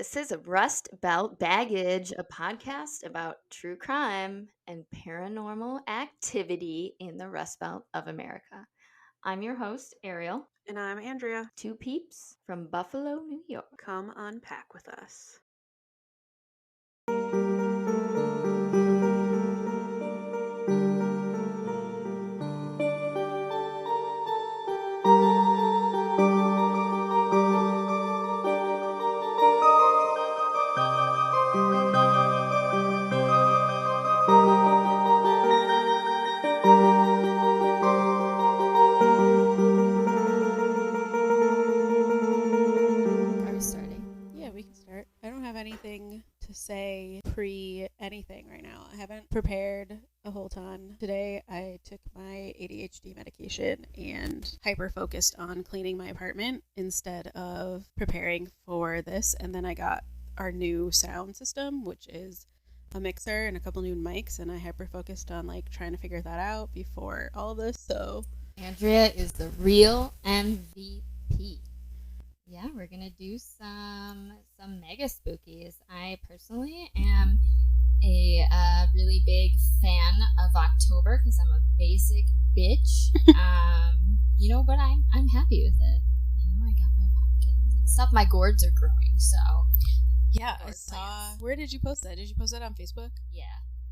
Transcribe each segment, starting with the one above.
This is Rust Belt Baggage, a podcast about true crime and paranormal activity in the Rust Belt of America. I'm your host, Ariel. And I'm Andrea. Two peeps from Buffalo, New York. Come unpack with us. Are we starting? Yeah, we can start. I don't have anything to say pre anything right now. I haven't prepared a whole ton. Today I took my ADHD medication and hyper focused on cleaning my apartment instead of preparing for this. And then I got our new sound system, which is a mixer and a couple new mics, and I hyper focused on like trying to figure that out before all of this. So Andrea is the real MVP. Yeah, we're gonna do some mega spookies. I personally am a really big fan of October because I'm a basic bitch. But I'm happy with it. I got my pumpkins and stuff. My gourds are growing, so yeah, I gourd saw. plants. Where did you post that? Did you post that on Facebook? Yeah.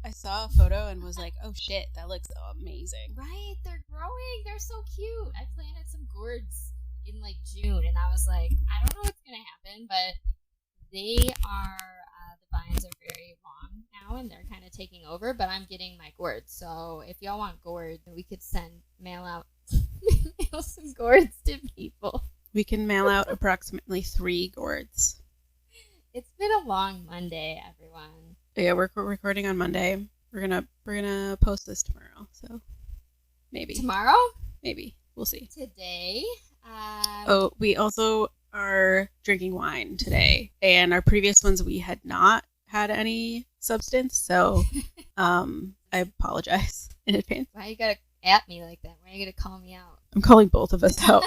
I saw a photo and was like, oh shit, that looks amazing. Right, they're growing. They're so cute. I planted some gourds in like June, and I was like, I don't know what's gonna happen, but they are the vines are very long now, and they're kind of taking over. But I'm getting my gourds, so if y'all want gourds, we could mail some gourds to people. We can mail out approximately 3 gourds. It's been a long Monday, everyone. Yeah, we're recording on Monday. We're gonna post this tomorrow, so maybe Tomorrow? maybe we'll see. Today. Oh, we also are drinking wine today, and our previous ones we had not had any substance, so I apologize in advance. Why you gotta at me like that? Why you gotta call me out? I'm calling both of us out.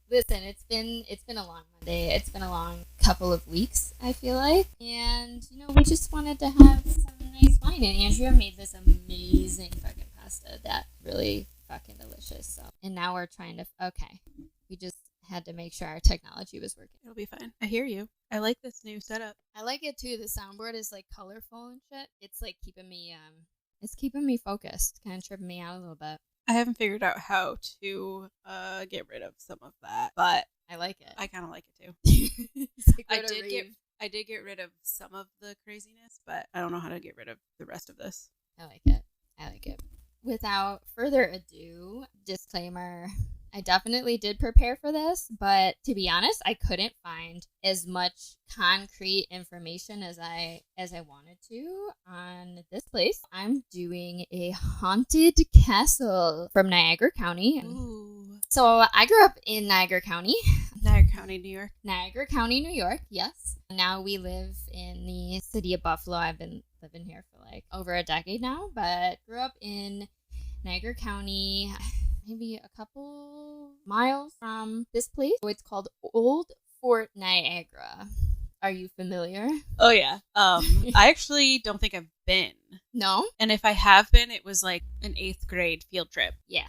Listen, it's been a long Monday. It's been a long couple of weeks, I feel like. And, we just wanted to have some nice wine. And Andrea made this amazing fucking pasta that's really fucking delicious. So, and now we're trying to, okay. We just had to make sure our technology was working. It'll be fine. I hear you. I like this new setup. I like it too. The soundboard is like colorful and shit. It's like keeping me focused, kind of tripping me out a little bit. I haven't figured out how to get rid of some of that, but I like it. I kind of like it too. Like, I did get rid of some of the craziness, but I don't know how to get rid of the rest of this. I like it. Without further ado, disclaimer, I definitely did prepare for this, but to be honest, I couldn't find as much concrete information as I wanted to on this place. I'm doing a haunted castle from Niagara County. Ooh. So I grew up in Niagara County. Niagara County, New York. Niagara County, New York, yes. Now we live in the city of Buffalo. I've been living here for like over a decade now, but grew up in Niagara County, maybe a couple miles from this place. So it's called Old Fort Niagara. Are you familiar? Oh, yeah. I actually don't think I've been. No? And if I have been, it was like an 8th grade field trip. Yeah.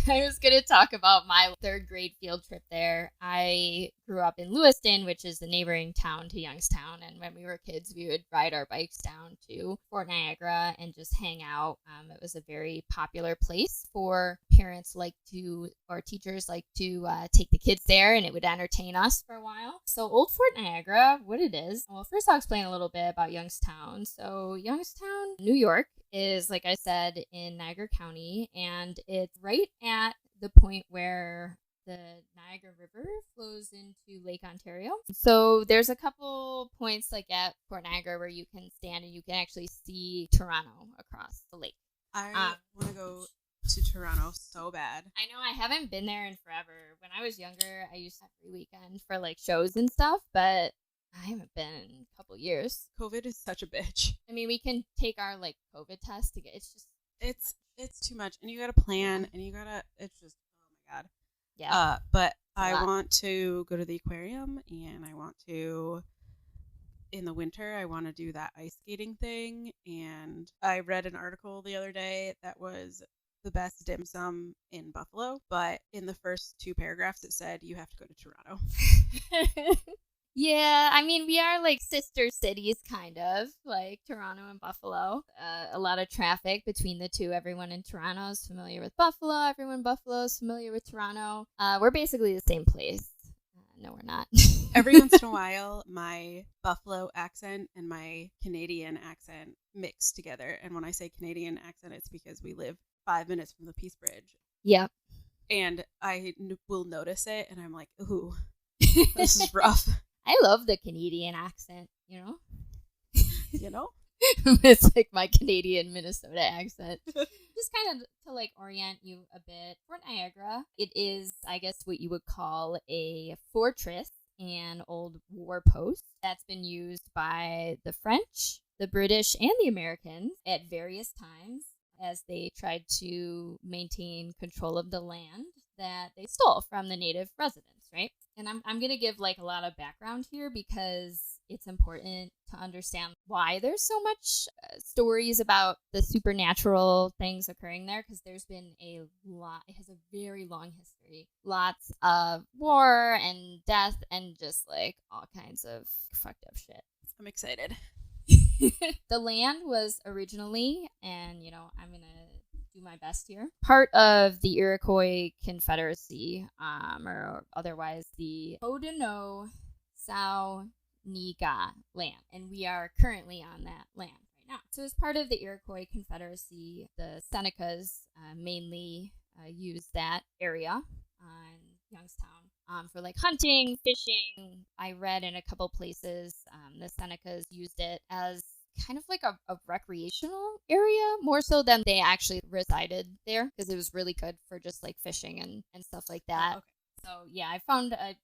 I was going to talk about my 3rd grade field trip there. I grew up in Lewiston, which is the neighboring town to Youngstown. And when we were kids, we would ride our bikes down to Fort Niagara and just hang out. It was a very popular place for parents or teachers like to take the kids there, and it would entertain us for a while. So Old Fort Niagara, what it is. Well, first I'll explain a little bit about Youngstown. So Youngstown, New York is, like I said, in Niagara County, and it's right at the point where the Niagara River flows into Lake Ontario. So there's a couple points like at Fort Niagara where you can stand and you can actually see Toronto across the lake. I want to go to Toronto so bad. I know, I haven't been there in forever. When I was younger, I used to every weekend for like shows and stuff, but I haven't been in a couple years. COVID is such a bitch. I mean, we can take our like COVID test to get. It's too much, and you gotta plan, and you gotta. It's just, oh my god. Yeah. But I want to go to the aquarium, and I want to in the winter, I want to do that ice skating thing. And I read an article the other day that was the best dim sum in Buffalo, but in the first 2 paragraphs it said you have to go to Toronto. Yeah, I mean, we are like sister cities, kind of, like Toronto and Buffalo. A lot of traffic between the two. Everyone in Toronto is familiar with Buffalo. Everyone in Buffalo is familiar with Toronto. We're basically the same place. No, we're not. Every once in a while, my Buffalo accent and my Canadian accent mix together. And when I say Canadian accent, it's because we live 5 minutes from the Peace Bridge. Yep. And I will notice it, and I'm like, ooh, this is rough. I love the Canadian accent, you know? You know? It's like my Canadian Minnesota accent. Just kind of to like orient you a bit. Fort Niagara, it is, I guess, what you would call a fortress and old war post that's been used by the French, the British, and the Americans at various times as they tried to maintain control of the land that they stole from the native residents, right? And I'm going to give like a lot of background here because it's important to understand why there's so much stories about the supernatural things occurring there, because there's been a lot. It has a very long history. Lots of war and death and just like all kinds of fucked up shit. I'm excited. The land was originally, and I'm going to do my best here, part of the Iroquois Confederacy, or otherwise the Haudenosaunee land, and we are currently on that land right now. So as part of the Iroquois Confederacy, the Senecas mainly used that area on Youngstown for like hunting, fishing. I read in a couple places the Senecas used it as kind of like a recreational area, more so than they actually resided there, because it was really good for just like fishing and stuff like that. Oh, okay. So yeah, I found I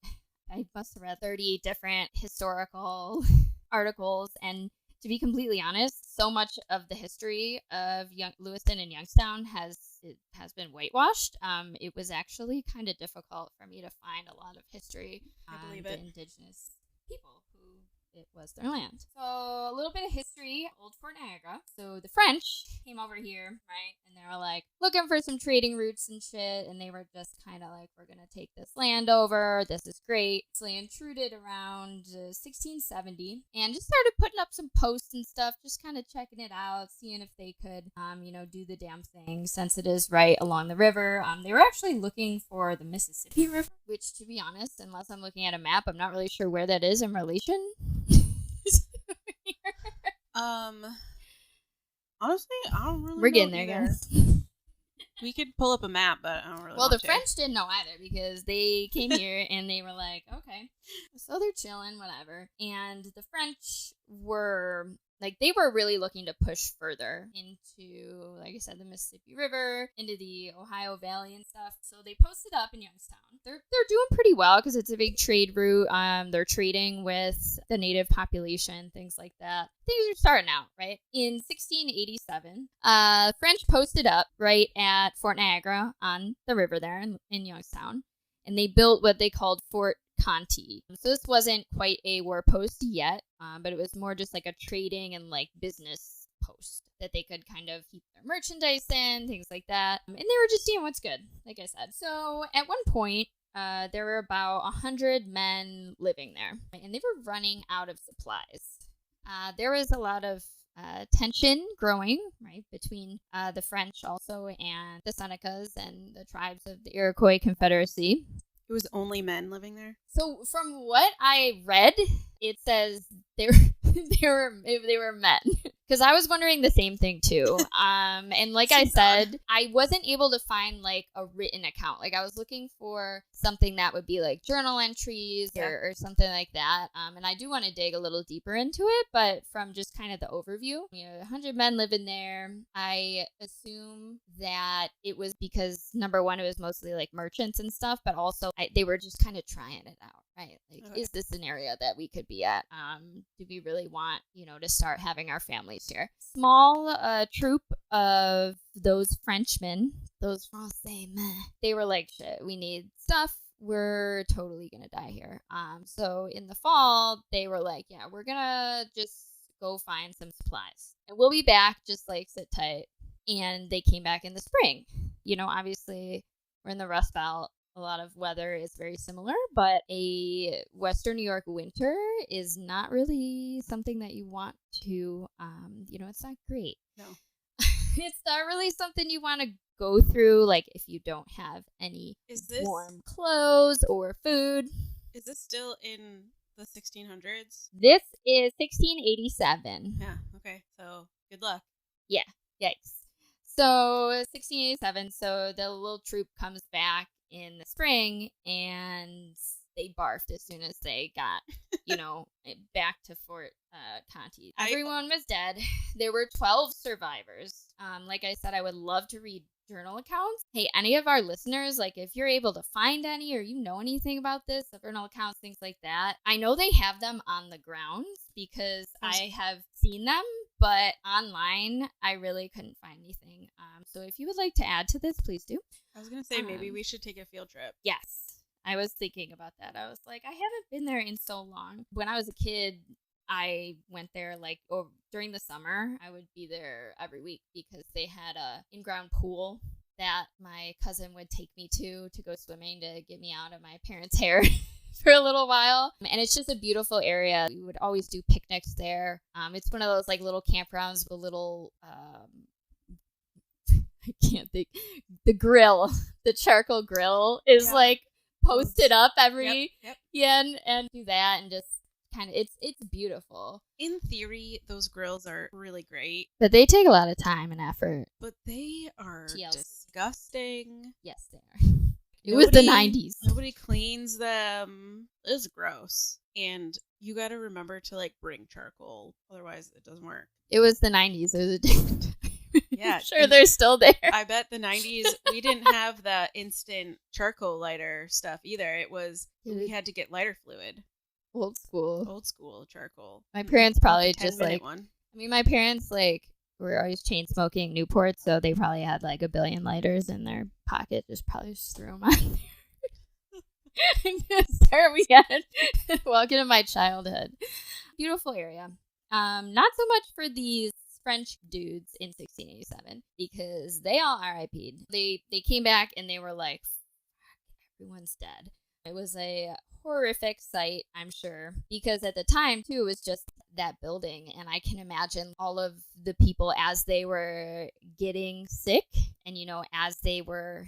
must have read 30 different historical articles, and to be completely honest, so much of the history of Lewiston and Youngstown has been whitewashed. It was actually kind of difficult for me to find a lot of history on the indigenous people who it was their land. So a little bit of history, Old Fort Niagara. So the French came over here, right? And they were like looking for some trading routes and shit. And they were just kind of like, we're going to take this land over. This is great. So they intruded around 1670 and just started putting up some posts and stuff, just kind of checking it out, seeing if they could, do the damn thing since it is right along the river. They were actually looking for the Mississippi River, which, to be honest, unless I'm looking at a map, I'm not really sure where that is in relation. Honestly, I don't really We're know getting there, either. guys. We could pull up a map, but I don't really Well, want the French didn't know either because they came here and they were like, okay. So they're chilling, whatever. And the French were like, they were really looking to push further into, like I said, the Mississippi River, into the Ohio Valley and stuff. So they posted up in Youngstown. They're doing pretty well because it's a big trade route. They're trading with the native population, things like that. Things are starting out, right? In 1687, French posted up right at Fort Niagara on the river there in Youngstown. And they built what they called Fort Conti. So this wasn't quite a war post yet, but it was more just like a trading and like business post that they could kind of keep their merchandise in, things like that. And they were just seeing what's good, like I said. So at one point, there were about 100 men living there, and they were running out of supplies. There was a lot of tension growing, right, between the French also and the Senecas and the tribes of the Iroquois Confederacy. It was only men living there? So from what I read, it says they were men. Because I was wondering the same thing too. And like I said, I wasn't able to find like a written account. Like I was looking for something that would be like journal entries or something like that. And I do want to dig a little deeper into it, but from just kind of the overview, 100 men living there. I assume that it was because, number one, it was mostly like merchants and stuff, but also they were just kind of trying it out. Right. Like, is this an area that we could be at? Do we really want, to start having our families here? Small troop of those Frenchmen, those Francais men, they were like, shit, we need stuff. we're totally gonna die here. So in the fall, they were like, yeah, we're gonna just go find some supplies, and we'll be back. Just like sit tight. And they came back in the spring. You know, obviously we're in the Rust Belt. A lot of weather is very similar, but a Western New York winter is not really something that you want to. It's not great. No. It's not really something you want to go through, like if you don't have any warm clothes or food. Is this still in the 1600s? This is 1687. Yeah, okay. So, good luck. Yeah, yikes. So, 1687, so the little troop comes back in the spring, and they barfed as soon as they got, back to Fort Conti. Everyone was dead. There were 12 survivors. Like I said, I would love to read journal accounts. Hey, any of our listeners, like if you're able to find any or you know anything about this, journal accounts, things like that, I know they have them on the grounds because I have seen them, but online I really couldn't find anything. So if you would like to add to this, please do. I was going to say maybe we should take a field trip. Yes. I was thinking about that. I was like, I haven't been there in so long. When I was a kid, I went there during the summer. I would be there every week because they had a in-ground pool that my cousin would take me to go swimming to get me out of my parents' hair for a little while. And it's just a beautiful area. We would always do picnics there. It's one of those like little campgrounds with a little I can't think. The grill, the charcoal grill is like posted up every and do that and just kind of it's beautiful. In theory, those grills are really great, but they take a lot of time and effort. But they are disgusting. Yes, they are. It was the 90s. Nobody cleans them. It's gross. And you got to remember to like bring charcoal, otherwise it doesn't work. It was the 90s. It was a different time. Yeah, I'm sure they're still there. I bet the 90s, we didn't have the instant charcoal lighter stuff either. We had to get lighter fluid. Old school charcoal. My parents probably just like, one. My parents were always chain smoking Newport, so they probably had like a billion lighters in their pocket. Just threw them on there. There we go. Welcome to my childhood. Beautiful area. Not so much for these French dudes in 1687 because they all RIP'd. They came back and they were like, everyone's dead. It was a horrific sight, I'm sure, because at the time too it was just that building, and I can imagine all of the people as they were getting sick and as they were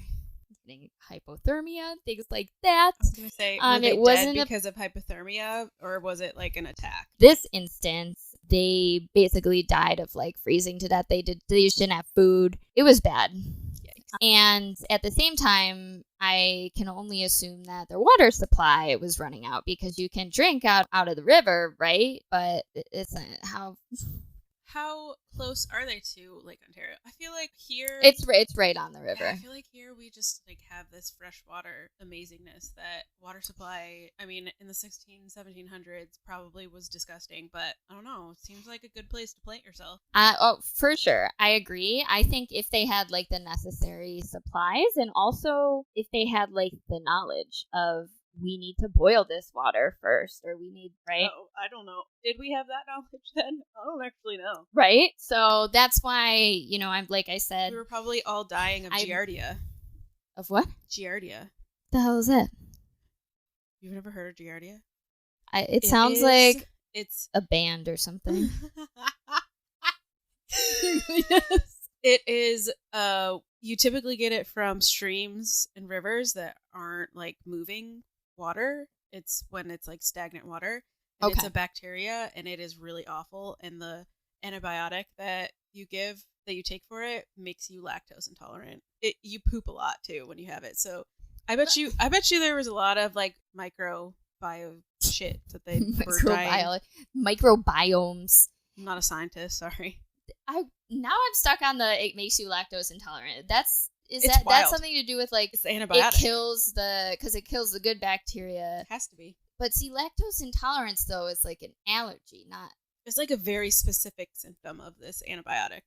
getting hypothermia, things like that. I was gonna say, it wasn't because of hypothermia, or was it like an attack? This instance, they basically died of like freezing to death. They just didn't have food. It was bad. Yikes. And at the same time, I can only assume that their water supply was running out because you can drink out of the river, right? But it's not How close are they to Lake Ontario? I feel like here it's right on the river. I feel like here we just like have this freshwater amazingness that water supply, in the 1700s probably was disgusting, but I don't know, it seems like a good place to plant yourself. For sure. I agree. I think if they had like the necessary supplies, and also if they had like the knowledge of, we need to boil this water first, or we need, right? Oh, I don't know. Did we have that knowledge then? I don't actually know. Right? So that's why, I'm like I said. We were probably all dying of Giardia. Of what? Giardia. The hell is it? You've never heard of Giardia? It sounds like it's a band or something. Yes. It is, you typically get it from streams and rivers that aren't like moving water. It's when it's like stagnant water, and it's a bacteria, and it is really awful, and the antibiotic that you take for it makes you lactose intolerant. You poop a lot too when you have it, so I bet you there was a lot of like microbiome shit that they were dying. Microbiomes. I'm not a scientist, sorry. Now I'm stuck on it makes you lactose intolerant. That's something to do with like it's the antibiotic. It kills the good bacteria. It has to be. But see, lactose intolerance though is like an allergy, not. It's like a very specific symptom of this antibiotic.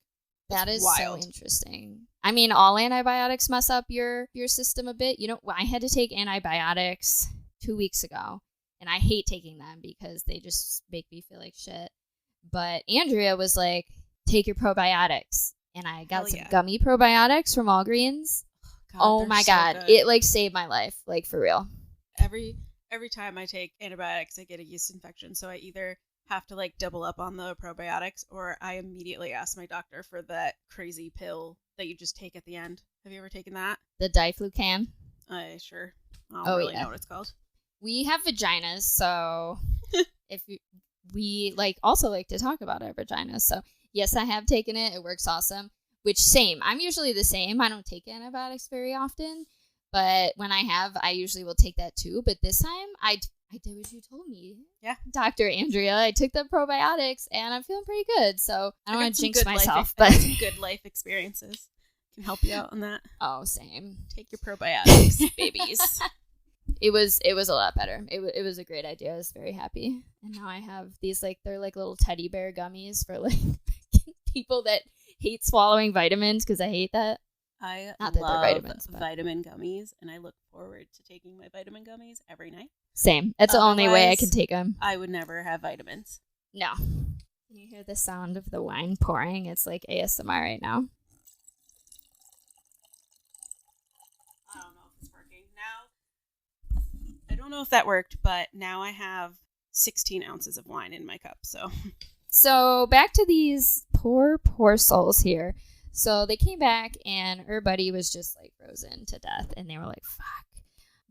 That is wild. so interesting. I mean, all antibiotics mess up your system a bit. You know, I had to take antibiotics 2 weeks ago, and I hate taking them because they just make me feel like shit. But Andrea was like, take your probiotics. And I got some gummy probiotics from Walgreens. God, oh my God. Good. It like saved my life, like for real. Every time I take antibiotics, I get a yeast infection. So I either have to like double up on the probiotics, or I immediately ask my doctor for that crazy pill that you just take at the end. Have you ever taken that? The Diflucan? Sure. I don't really know what it's called. We have vaginas, so we like also like to talk about our vaginas. So yes, I have taken it. It works awesome. Which same. I'm usually the same. I don't take antibiotics very often, but when I have, I usually will take that too. But this time, I did what you told me. Yeah. Dr. Andrea. I took the probiotics and I'm feeling pretty good. So I don't want to jinx myself. But some good life experiences can help you out on that. Oh, same. Take your probiotics, babies. It was a lot better. It was a great idea. I was very happy. And now I have these like, they're like little teddy bear gummies for like people that hate swallowing vitamins, because I hate that. I Not that love they're vitamins, but vitamin gummies, and I look forward to taking my vitamin gummies every night. Same. That's the only way I can take them. I would never have vitamins. No. Can you hear the sound of the wine pouring? It's like ASMR right now. I don't know if it's working. Now, I don't know if that worked, but now I have 16 ounces of wine in my cup, So back to these poor souls here. So they came back and her buddy was just like frozen to death, and they were like, fuck.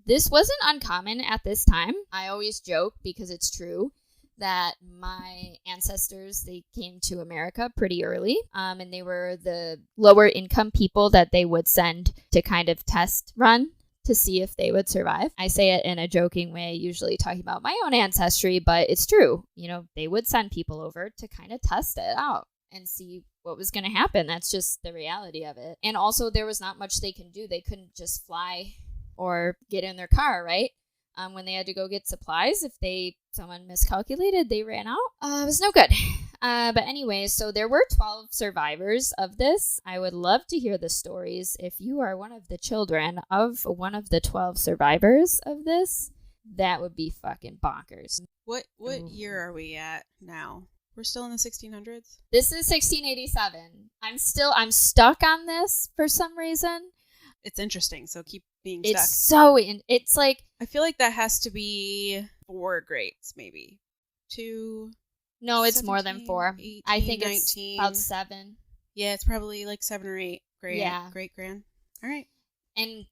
This wasn't uncommon at this time. I always joke, because it's true, that my ancestors, they came to America pretty early, and they were the lower income people that they would send to kind of test run to see if they would survive. I say it in a joking way, usually talking about my own ancestry, but it's true. You know, they would send people over to kind of test it out and see what was going to happen. That's just the reality of it. And also, there was not much they can do. They couldn't just fly or get in their car, right? When they had to go get supplies, if someone miscalculated, they ran out. It was no good. But anyway, so there were 12 survivors of this. I would love to hear the stories. If you are one of the children of one of the 12 survivors of this, that would be fucking bonkers. What year are we at now? We're still in the 1600s? This is 1687. I'm stuck on this for some reason. It's interesting, so keep being stuck. It's like, I feel like that has to be 4 greats, maybe. 2. No, it's 17, more than 4. 18, I think 19. It's about 7. Yeah, it's probably like 7 or 8. Great grand. All right. And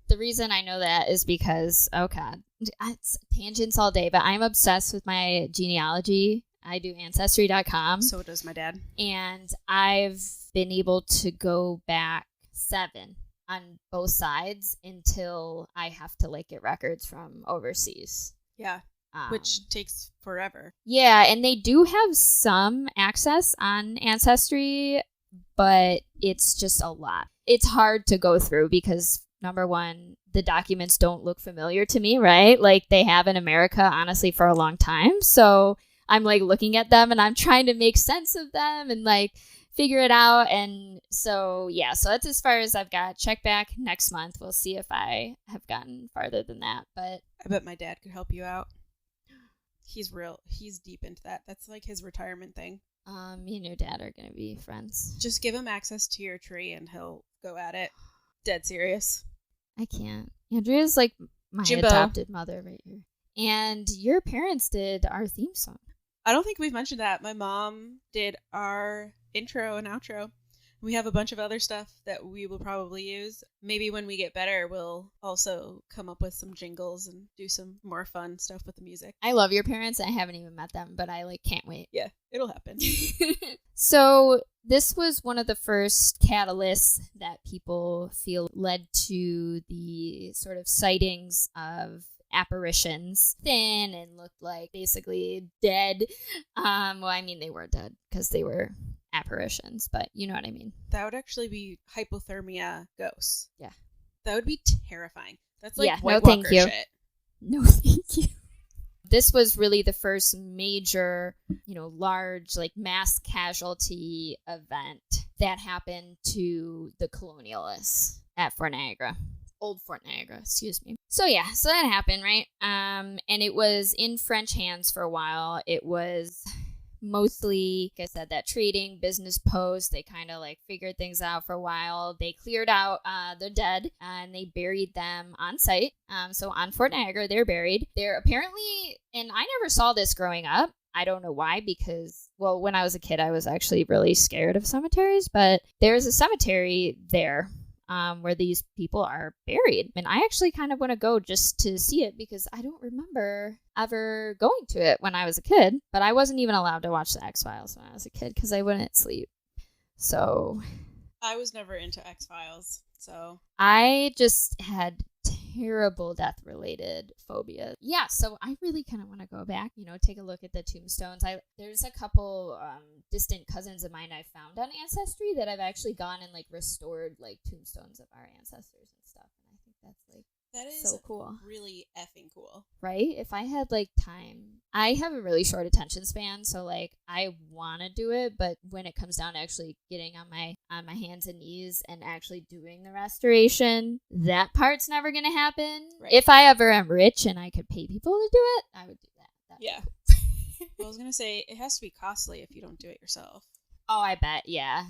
the reason I know that is because, oh God, it's tangents all day, but I'm obsessed with my genealogy. I do Ancestry.com. So does my dad. And I've been able to go back 7 on both sides until I have to like get records from overseas. Yeah. Which takes forever. Yeah, and they do have some access on Ancestry, but it's just a lot. It's hard to go through because, number one, the documents don't look familiar to me, right? Like they have in America, honestly, for a long time. So I'm like looking at them and I'm trying to make sense of them and like figure it out. And so, yeah, so that's as far as I've got. Check back next month. We'll see if I have gotten farther than that. But I bet my dad could help you out. He's deep into that. That's like his retirement thing. Me and your dad are going to be friends. Just give him access to your tree and he'll go at it. Dead serious. I can't. Andrea's like my Jimbo. Adopted mother right here. And your parents did our theme song. I don't think we've mentioned that. My mom did our intro and outro. We have a bunch of other stuff that we will probably use. Maybe when we get better, we'll also come up with some jingles and do some more fun stuff with the music. I love your parents. I haven't even met them, but I like can't wait. Yeah, it'll happen. So this was one of the first catalysts that people feel led to the sort of sightings of apparitions, thin and looked like basically dead. Well, I mean, they were dead because they were apparitions, but you know what I mean. That would actually be hypothermia ghosts. Yeah. That would be terrifying. That's like yeah, White no, thank Walker you. shit. No, thank you. this was really the first major, large, like, mass casualty event that happened to the colonialists at Fort Niagara. Old Fort Niagara, excuse me. So yeah, so that happened, right? And it was in French hands for a while. It was mostly, like I said, that trading business post. They kind of like figured things out for a while. They cleared out the dead and they buried them on site. So on Fort Niagara, they're buried. They're apparently, and I never saw this growing up. I don't know why, because, well, when I was a kid, I was actually really scared of cemeteries, but there's a cemetery there where these people are buried. And I actually kind of want to go just to see it because I don't remember ever going to it when I was a kid. But I wasn't even allowed to watch the X-Files when I was a kid because I wouldn't sleep. So I was never into X-Files, so I just had terrible death-related phobia. Yeah, so I really kind of want to go back, take a look at the tombstones. There's a couple distant cousins of mine I found on Ancestry that I've actually gone and like restored like tombstones of our ancestors and stuff. And I think that's like that is so cool. Really effing cool. Right? If I had like time. I have a really short attention span, so like I want to do it, but when it comes down to actually getting on my hands and knees and actually doing the restoration, that part's never going to happen. Right. If I ever am rich and I could pay people to do it, I would do that. Yeah. I was going to say it has to be costly if you don't do it yourself. Oh, I bet. Yeah.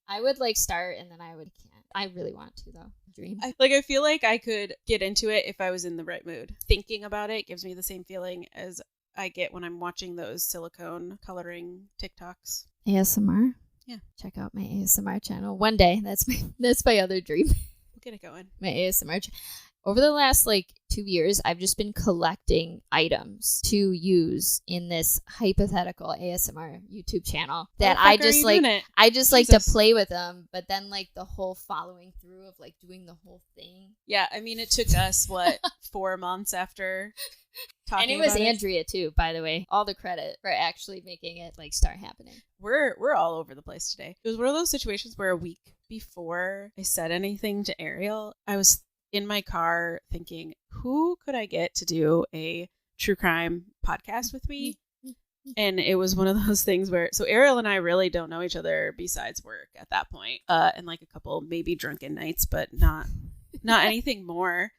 I would like start and then I would can't. I really want to though. Dream. I feel like I could get into it if I was in the right mood. Thinking about it gives me the same feeling as I get when I'm watching those silicone coloring TikToks. ASMR? Yeah. Check out my ASMR channel. One day. That's my other dream. We'll get it going. My ASMR Over the last 2 years, I've just been collecting items to use in this hypothetical ASMR YouTube channel that I just like to play with them, but then the whole following through of doing the whole thing. Yeah, I mean it took us 4 months after talking. And it was Andrea too, by the way. All the credit for actually making it start happening. We're all over the place today. It was one of those situations where a week before I said anything to Ariel, I was in my car thinking, who could I get to do a true crime podcast with me? And it was one of those things where, so Ariel and I really don't know each other besides work at that point. And a couple maybe drunken nights, but not anything more.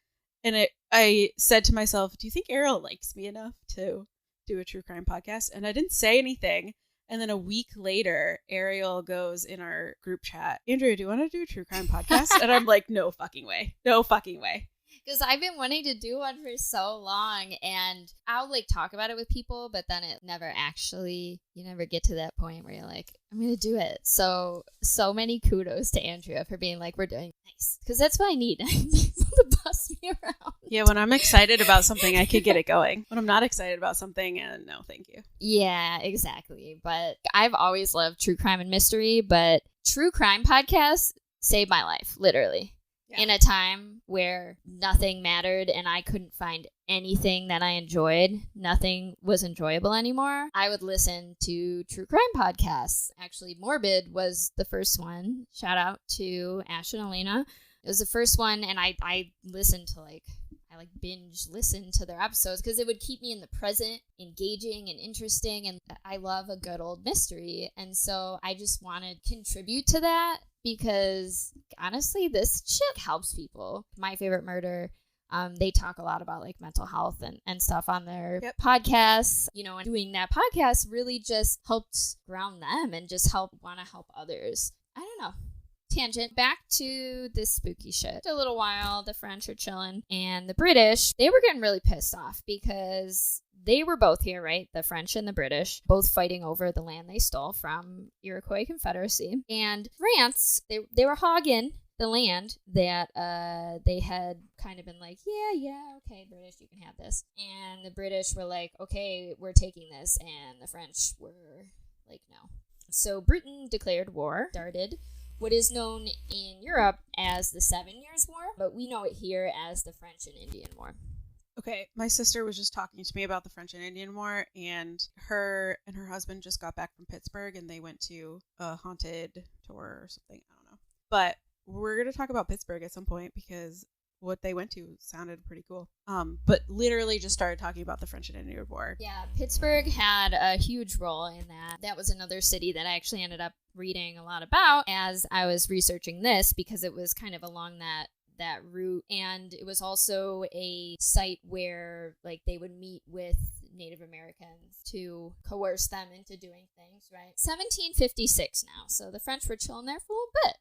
And I said to myself, do you think Ariel likes me enough to do a true crime podcast? And I didn't say anything. And then a week later, Ariel goes in our group chat, Andrea, do you want to do a true crime podcast? And I'm like, no fucking way. No fucking way. Because I've been wanting to do one for so long, and I'll talk about it with people, but then it never actually, you never get to that point where you're like, I'm going to do it. So many kudos to Andrea for being we're doing nice. Because that's what I need. I need people to bust me around. Yeah, when I'm excited about something, I could get it going. When I'm not excited about something, no, thank you. Yeah, exactly. But I've always loved true crime and mystery, but true crime podcasts saved my life, literally. Yeah. In a time where nothing mattered and I couldn't find anything that I enjoyed, nothing was enjoyable anymore, I would listen to true crime podcasts. Actually, Morbid was the first one. Shout out to Ash and Elena. It was the first one, and I listened to I binge listen to their episodes because it would keep me in the present, engaging and interesting, and I love a good old mystery. And so I just want to contribute to that because honestly, this shit helps people. My Favorite Murder, they talk a lot about mental health and stuff on their podcasts, and doing that podcast really just helps ground them and just want to help others. I don't know. Tangent back to this spooky shit. A little while, the French are chilling, and the British, they were getting really pissed off because they were both here, right? The French and the British, both fighting over the land they stole from Iroquois Confederacy. And France, they were hogging the land that they had kind of been yeah, okay, British, you can have this. And the British were like, okay, we're taking this. And the French were like, no. So Britain declared war, started what is known in Europe as the 7 Years' War, but we know it here as the French and Indian War. Okay, my sister was just talking to me about the French and Indian War, and her husband just got back from Pittsburgh, and they went to a haunted tour or something. I don't know. But we're going to talk about Pittsburgh at some point because what they went to sounded pretty cool. But literally just started talking about the French and Indian War. Yeah, Pittsburgh had a huge role in that. That was another city that I actually ended up reading a lot about as I was researching this, because it was kind of along that route, and it was also a site where like they would meet with Native Americans to coerce them into doing things, right? 1756 now, so the French were chilling there for a little bit,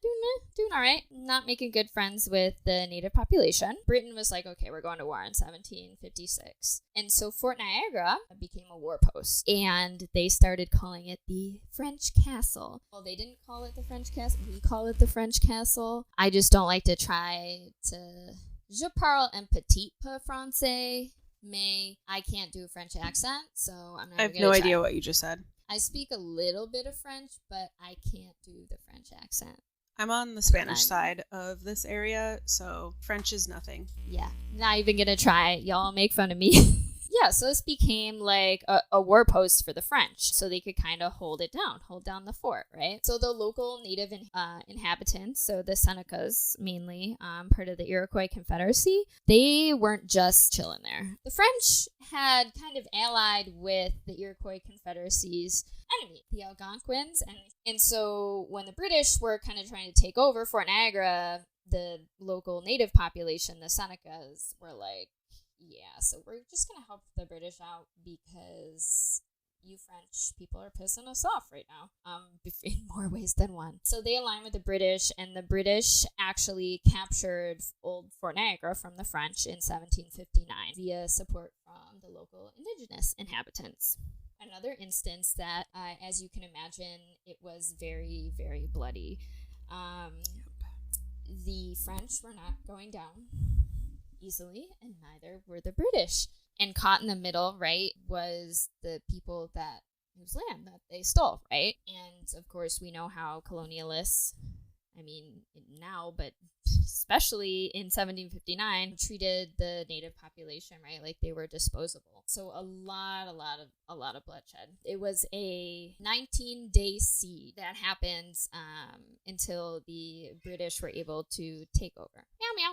doing all right, not making good friends with the native population. Britain was like, okay, we're going to war in 1756, and so Fort Niagara became a war post, and they started calling it the French Castle. Well, they didn't call it the French Castle, we call it the French Castle. I just don't like to try to... Je parle un petit peu français, mais I can't do a French accent, so I'm not. I have no idea what you just said. I speak a little bit of French, but I can't do the French accent. I'm on the Spanish side of this area, so French is nothing. Yeah, not even gonna try. Y'all make fun of me. Yeah, so this became like a war post for the French, so they could kind of hold down the fort, right? So the local native inhabitants, so the Senecas mainly, part of the Iroquois Confederacy, they weren't just chilling there. The French had kind of allied with the Iroquois Confederacy's enemy, the Algonquins, and so when the British were kind of trying to take over Fort Niagara, the local native population, the Senecas, were like, yeah, so we're just going to help the British out because you French people are pissing us off right now, in more ways than one. So they aligned with the British, and the British actually captured Old Fort Niagara from the French in 1759 via support from the local indigenous inhabitants. Another instance that, as you can imagine, it was very, very bloody. The French were not going down easily, and neither were the British. And caught in the middle, right, was the people whose land that they stole, right? And of course, we know how colonialists, I mean, now, but especially in 1759, treated the native population, right, like they were disposable. So a lot of bloodshed. It was a 19-day siege that happened until the British were able to take over. Meow meow.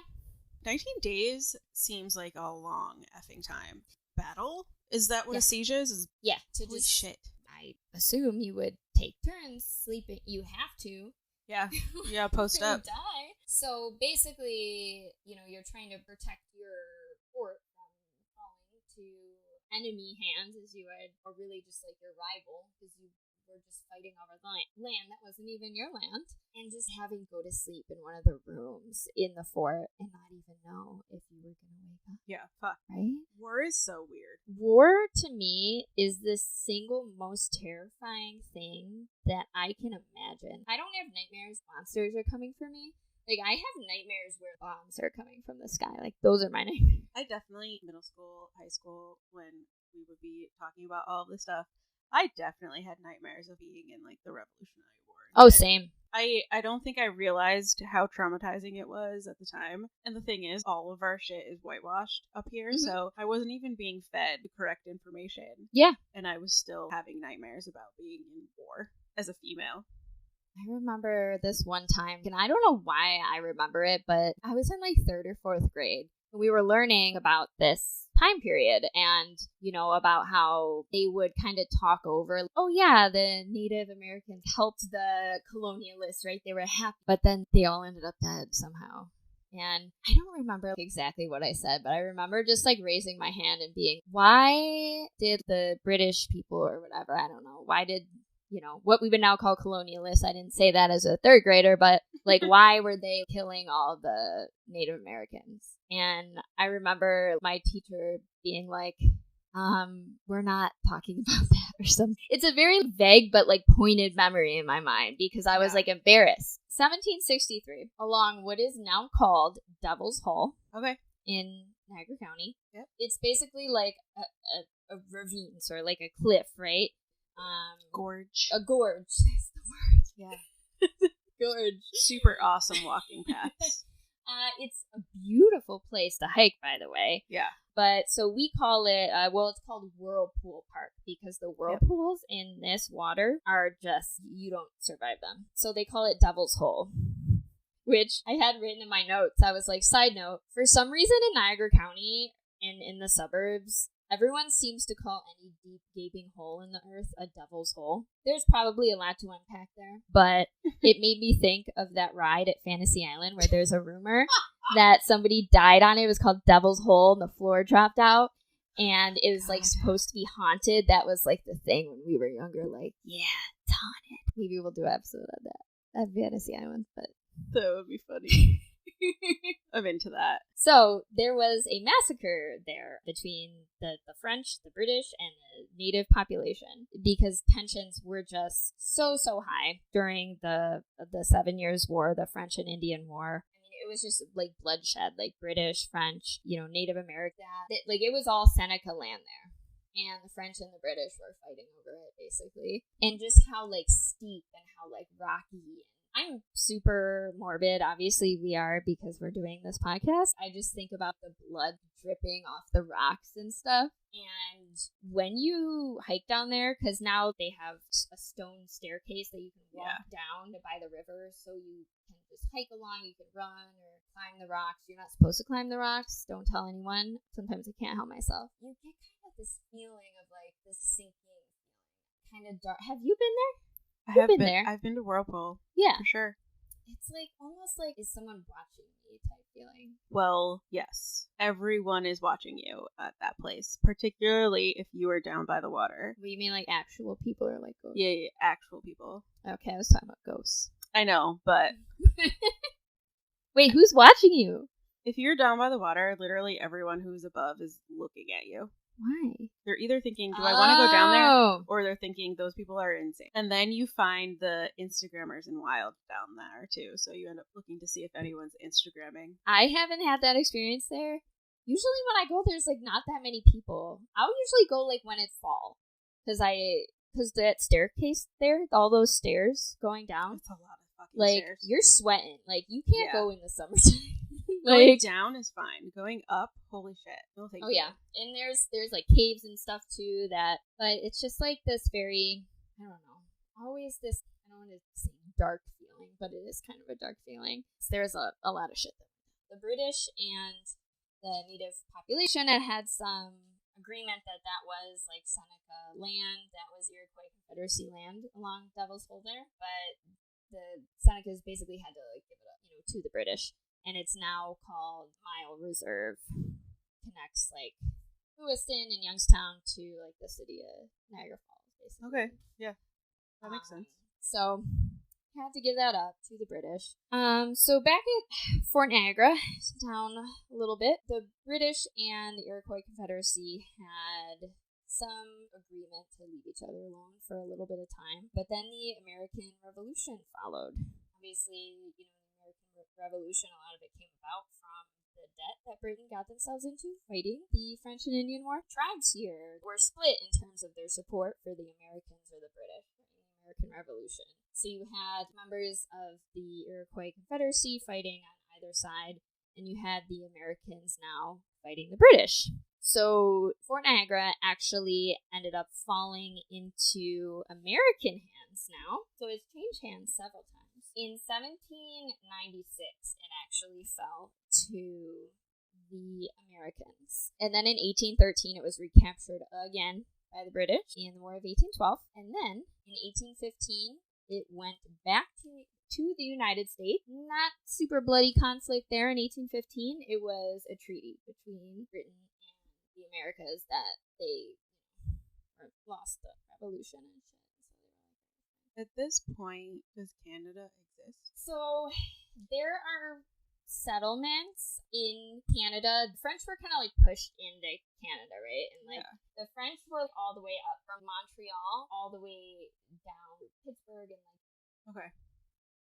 19 days seems like a long effing time. Battle? Is that what a siege is? Yeah. Holy shit. I assume you would take turns sleeping. You have to. Yeah. Yeah, post up. Die. So basically, you're trying to protect your fort from falling to enemy hands, as you would, or really just like your rival, because you were just fighting over land that wasn't even your land, and just having to go to sleep in one of the rooms in the fort and not even know if you were going to wake up. Yeah, fuck. Right? War is so weird. War, to me, is the single most terrifying thing that I can imagine. I don't have nightmares monsters are coming for me. Like, I have nightmares where bombs are coming from the sky. Like, those are my nightmares. I definitely, middle school, high school, when we would be talking about all of this stuff, I definitely had nightmares of being in, like, the Revolutionary War. Oh, same. I don't think I realized how traumatizing it was at the time. And the thing is, all of our shit is whitewashed up here, so I wasn't even being fed the correct information. Yeah. And I was still having nightmares about being in war as a female. I remember this one time, and I don't know why I remember it, but I was in, like, 3rd or 4th grade. We were learning about this time period and, about how they would kind of talk over, oh yeah, the Native Americans helped the colonialists, right? They were happy, but then they all ended up dead somehow. And I don't remember exactly what I said, but I remember just like raising my hand and being, why did the British people or whatever, I don't know, why did, what we would now call colonialists, I didn't say that as a 3rd grader, but like, why were they killing all the Native Americans? And I remember my teacher being like, we're not talking about that or something. It's a very vague but like pointed memory in my mind because I was like embarrassed. 1763, along what is now called Devil's Hole. Okay. In Niagara County. Yep. It's basically like a ravine, sort of like a cliff, right? Gorge. A gorge. That's the word. Yeah. Gorge. Super awesome walking paths. It's a beautiful place to hike, by the way. Yeah. But so we call it, it's called Whirlpool Park because the whirlpools in this water are just, you don't survive them. So they call it Devil's Hole. which I had written in my notes. I was like, side note, for some reason in Niagara County and in the suburbs, everyone seems to call any deep gaping hole in the earth a devil's hole. There's probably a lot to unpack there, but it made me think of that ride at Fantasy Island where there's a rumor that somebody died on it. It was called Devil's Hole and the floor dropped out. And it was like supposed to be haunted. That was like the thing when we were younger. Like, yeah, it's haunted. Maybe we'll do an episode of that at Fantasy Island, but that would be funny. I'm into that. So there was a massacre there between the French, the British, and the native population because tensions were just so high during the 7 Years' War, the French and Indian War. I mean, it was just like bloodshed, like British, French, Native American. Like it was all Seneca land there. And the French and the British were fighting over it, basically. And just how, like, steep and how, like, rocky. I'm super morbid. Obviously, we are because we're doing this podcast. I just think about the blood dripping off the rocks and stuff. And when you hike down there, because now they have a stone staircase that you can walk down by the river, so you can just hike along, you can run or climb the rocks. You're not supposed to climb the rocks. Don't tell anyone. Sometimes I can't help myself. You get kind of this feeling of like this sinking, kind of dark. Have you been there? I have been there. I've been to Whirlpool. Yeah. For sure. It's like almost like is someone watching me type feeling. Well, yes. Everyone is watching you at that place, particularly if you are down by the water. What do you mean, like actual people or like ghosts? Yeah, actual people. Okay, I was talking about ghosts. I know, but... Wait, who's watching you? If you're down by the water, literally everyone who's above is looking at you. Why? They're either thinking, do I want to go down there? Or they're thinking, those people are insane. And then you find the Instagrammers in Wild down there, too. So you end up looking to see if anyone's Instagramming. I haven't had that experience there. Usually when I go, there's, like, not that many people. I'll usually go, like, when it's fall. Because that staircase there, all those stairs going down. It's a lot of fucking like, stairs. You're sweating. Like, you can't go in the summertime. Going down is fine. Going up, holy shit. No, thank you. Yeah. And there's like caves and stuff too but it's just like this very, I don't know, always this, I don't want to say dark feeling, but it is kind of a dark feeling. There's a lot of shit there. The British and the native population had some agreement that was like Seneca land, that was Iroquois Confederacy land along Devil's Hole there, but the Senecas basically had to like give it up, to the British. And it's now called Mile Reserve. Connects like Lewiston and Youngstown to like the city of Niagara Falls, basically. Okay, yeah, that makes sense. So had to give that up to the British. So back at Fort Niagara, down a little bit, the British and the Iroquois Confederacy had some agreement to leave each other alone for a little bit of time, but then the American Revolution followed. Obviously, Revolution, a lot of it came about from the debt that Britain got themselves into fighting the French and Indian War. Tribes here were split in terms of their support for the Americans or the British in the American Revolution. So you had members of the Iroquois Confederacy fighting on either side, and you had the Americans now fighting the British. So Fort Niagara actually ended up falling into American hands now. So it's changed hands several times. In 1796, it actually fell to the Americans. And then in 1813, it was recaptured again by the British in the War of 1812. And then in 1815, it went back to the United States. Not super bloody conflict there in 1815. It was a treaty between Britain and the Americas that they lost the revolution and shit. At this point, does Canada exist? So there are settlements in Canada. The French were kind of like pushed into Canada, right? And like the French were all the way up from Montreal all the way down to Pittsburgh and like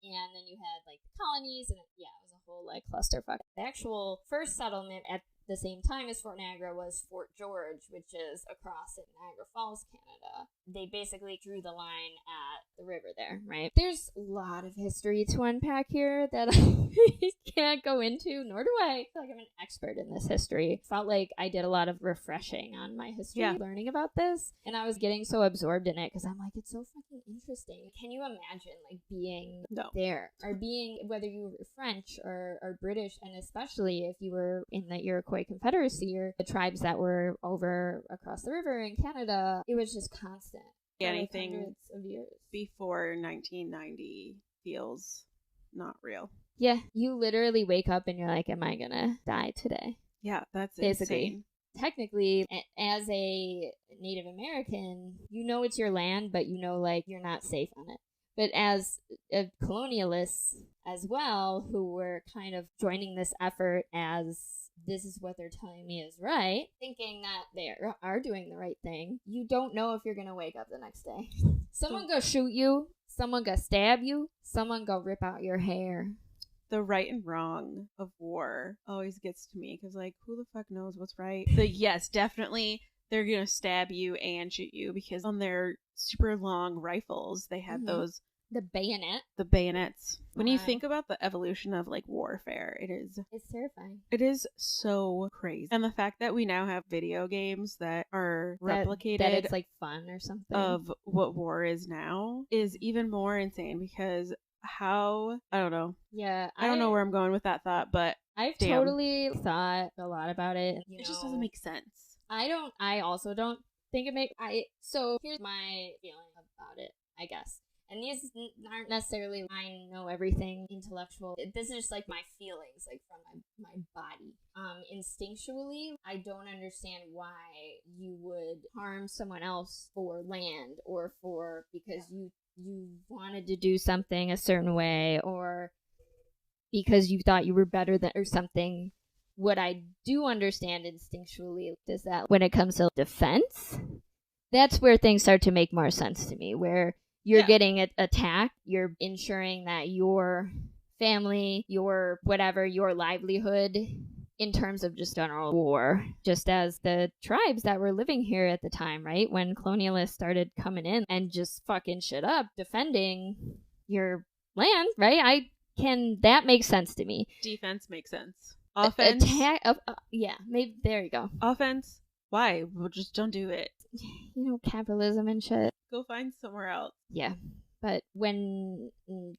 and then you had like the colonies and it was a whole like clusterfuck. The actual first settlement at the same time as Fort Niagara was Fort George, which is across in Niagara Falls, Canada. They basically drew the line at the river there, right? There's a lot of history to unpack here that I can't go into, nor do I feel like I'm an expert in this history. Felt like I did a lot of refreshing on my history, learning about this, and I was getting so absorbed in it because I'm like, it's so fucking interesting. Can you imagine like being there, or being, whether you were French or British, and especially if you were in the Iroquois Confederacy or the tribes that were over across the river in Canada? It was just constant. Anything hundreds of years before 1990 feels not real. Yeah, you literally wake up and you're like, am I gonna die today? Yeah, that's basically insane. Technically, as a Native American, you know it's your land, but you know, like, you're not safe on it. But as colonialists as well, who were kind of joining this effort as this is what they're telling me is right, thinking that they are doing the right thing, you don't know if you're going to wake up the next day. Someone go shoot you, someone go stab you, someone go rip out your hair. The right and wrong of war always gets to me because, like, who the fuck knows what's right? Yes, definitely they're going to stab you and shoot you because on their super long rifles, they had those... The bayonet. The bayonets. When you think about the evolution of, like, warfare, it's terrifying. It is so crazy. And the fact that we now have video games that are replicated... That it's, like, fun or something. ...of what war is now is even more insane because... I don't know. Yeah. I don't know where I'm going with that thought, but I've totally thought a lot about it. It just doesn't make sense. I also don't think it makes... So here's my feeling about it, I guess. And these aren't necessarily, I know everything intellectual. This is just like my feelings, like from my body. Instinctually, I don't understand why you would harm someone else for land or because you wanted to do something a certain way or because you thought you were better than or something. What I do understand instinctually is that when it comes to defense, that's where things start to make more sense to me, where you're getting attacked, you're ensuring that your family, your whatever, your livelihood in terms of just general war, just as the tribes that were living here at the time, right? When colonialists started coming in and just fucking shit up, defending your land, right? That makes sense to me. Defense makes sense. Offense? Yeah, maybe, there you go. Offense? Why? Well, just don't do it. You know, capitalism and shit. Go find somewhere else. Yeah. But when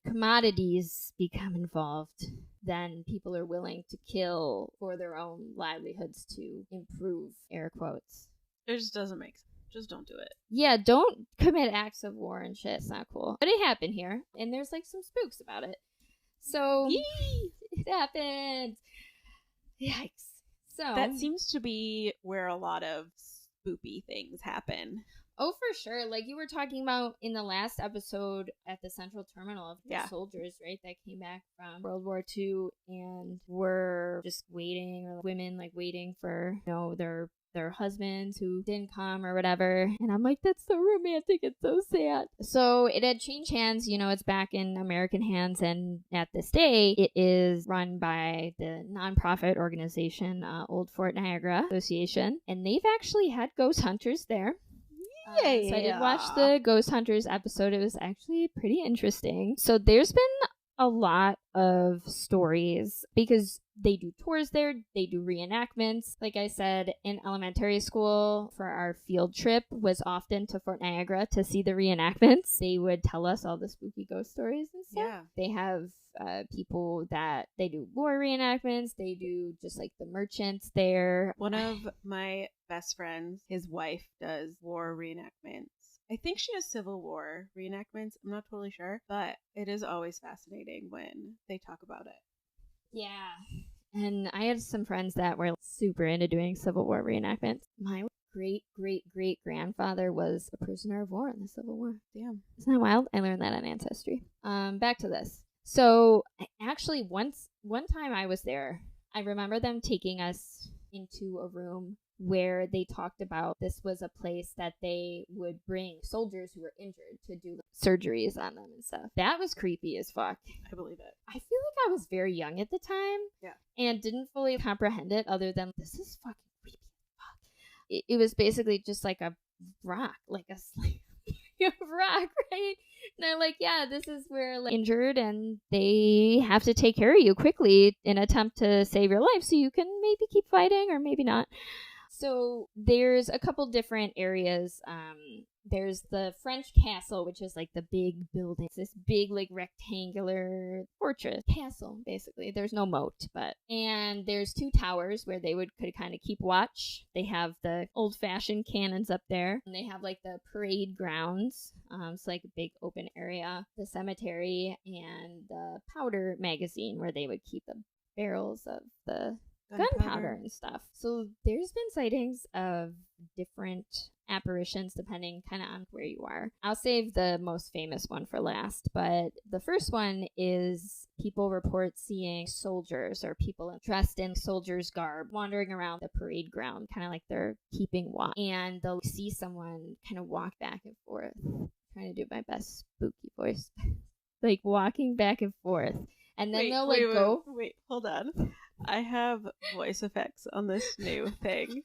commodities become involved, then people are willing to kill for their own livelihoods to improve, air quotes. It just doesn't make sense. Just don't do it. Yeah, don't commit acts of war and shit. It's not cool. But it happened here, and there's like some spooks about it. So, it happened. Yikes. So that seems to be where a lot of spoopy things happen. Oh, for sure. Like you were talking about in the last episode at the Central Terminal of the soldiers, right, that came back from World War II and were just waiting, or women like waiting for, you know, their husbands who didn't come or whatever. And I'm like, that's so romantic. It's so sad. So it had changed hands. You know, it's back in American hands. And at this day, it is run by the nonprofit organization, Old Fort Niagara Association. And they've actually had ghost hunters there. So I did watch the Ghost Hunters episode. It was actually pretty interesting. So there's been a lot of stories because they do tours there. They do reenactments. Like I said, in elementary school for our field trip was often to Fort Niagara to see the reenactments. They would tell us all the spooky ghost stories and stuff. Yeah. They have people that they do war reenactments. They do just like the merchants there. One of my best friends, his wife does war reenactments. I think she does Civil War reenactments. I'm not totally sure, but it is always fascinating when they talk about it. Yeah. And I had some friends that were super into doing Civil War reenactments. My great-great-great-grandfather was a prisoner of war in the Civil War. Damn. Isn't that wild? I learned that on Ancestry. Back to this. So, actually, one time I was there, I remember them taking us into a room where they talked about this was a place that they would bring soldiers who were injured to do surgeries on them and stuff. That was creepy as fuck. I believe it. I feel like I was very young at the time. Yeah. And didn't fully comprehend it other than this is fucking creepy as fuck. It was basically just like a rock, like a rock, right? And they're like, yeah, this is where like, injured, and they have to take care of you quickly in an attempt to save your life so you can maybe keep fighting or maybe not. So there's a couple different areas. There's the French castle, which is like the big building. It's this big like rectangular fortress castle, basically. There's no moat, and there's 2 towers where they could kind of keep watch. They have the old-fashioned cannons up there, and they have like the parade grounds. It's like a big open area, the cemetery, and the powder magazine where they would keep the barrels of the gunpowder and stuff. So there's been sightings of different apparitions depending kind of on where you are. I'll save the most famous one for last, but the first one is people report seeing soldiers or people dressed in soldiers' garb wandering around the parade ground, kind of like they're keeping watch, and they'll see someone kind of walk back and forth. I'm trying to do my best spooky voice. Like walking back and forth. And then they'll go. Wait, hold on. I have voice effects on this new thing.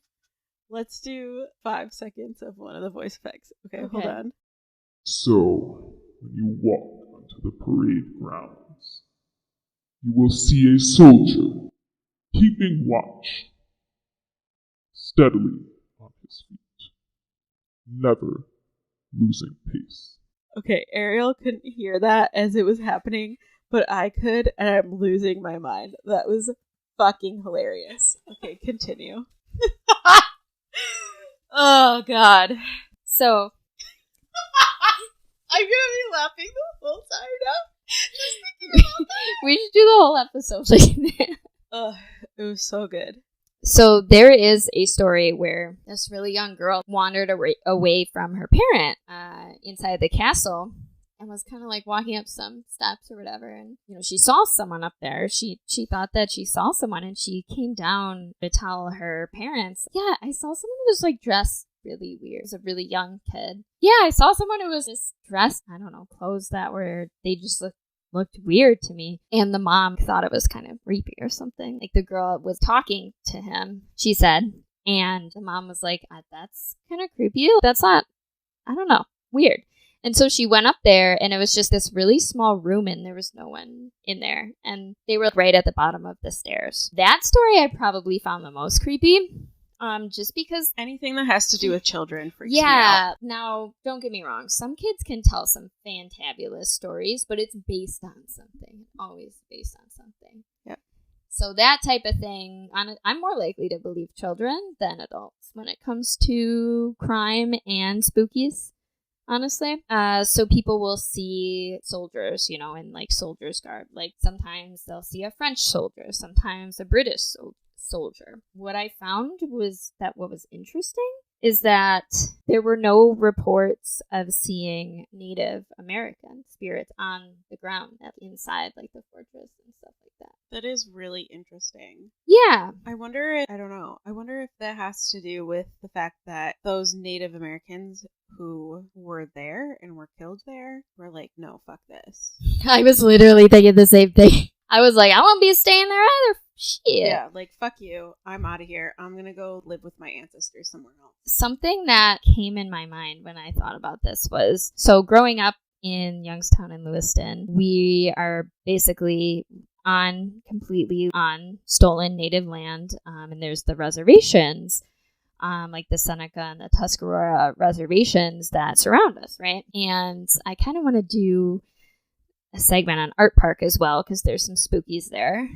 Let's do 5 seconds of one of the voice effects. Okay, hold on. So, when you walk onto the parade grounds, you will see a soldier keeping watch steadily on his feet, never losing pace. Okay, Ariel couldn't hear that as it was happening, but I could, and I'm losing my mind. That was fucking hilarious. Okay, continue. Oh, God. So, I'm gonna be laughing the whole time now. Just thinking about that. We should do the whole episode like that. It was so good. So there is a story where this really young girl wandered away from her parent inside the castle and was kind of like walking up some steps or whatever, and she saw someone up there. She thought that she saw someone, and she came down to tell her parents, yeah, I saw someone who was like dressed really weird. It was a really young kid. Yeah, I saw someone who was just dressed, I don't know, clothes that were, they just looked weird to me. And the mom thought it was kind of creepy or something. Like the girl was talking to him, she said, and the mom was like, that's kind of creepy. That's not, I don't know, weird. And so she went up there, and it was just this really small room, and there was no one in there. And they were right at the bottom of the stairs. That story I probably found the most creepy. Just because anything that has to do with children freaks me out. Now, don't get me wrong. Some kids can tell some fantabulous stories, but it's based on something. Always based on something. Yep. So that type of thing, I'm more likely to believe children than adults when it comes to crime and spookies, honestly. So people will see soldiers, in like soldiers' garb. Like sometimes they'll see a French soldier, sometimes a British soldier. What I found was that what was interesting is that there were no reports of seeing Native American spirits on the ground inside like the fortress and stuff like that. That is really interesting. Yeah. I wonder if that has to do with the fact that those Native Americans who were there and were killed there were like, no, fuck this. I was literally thinking the same thing. I was like, I won't be staying there either. Shit. Yeah, like, fuck you. I'm out of here. I'm gonna go live with my ancestors somewhere else. Something that came in my mind when I thought about this was, so growing up in Youngstown and Lewiston, we are basically completely on stolen native land, and there's the reservations, like the Seneca and the Tuscarora reservations that surround us, right? And I kind of want to do a segment on Art Park as well, because there's some spookies there.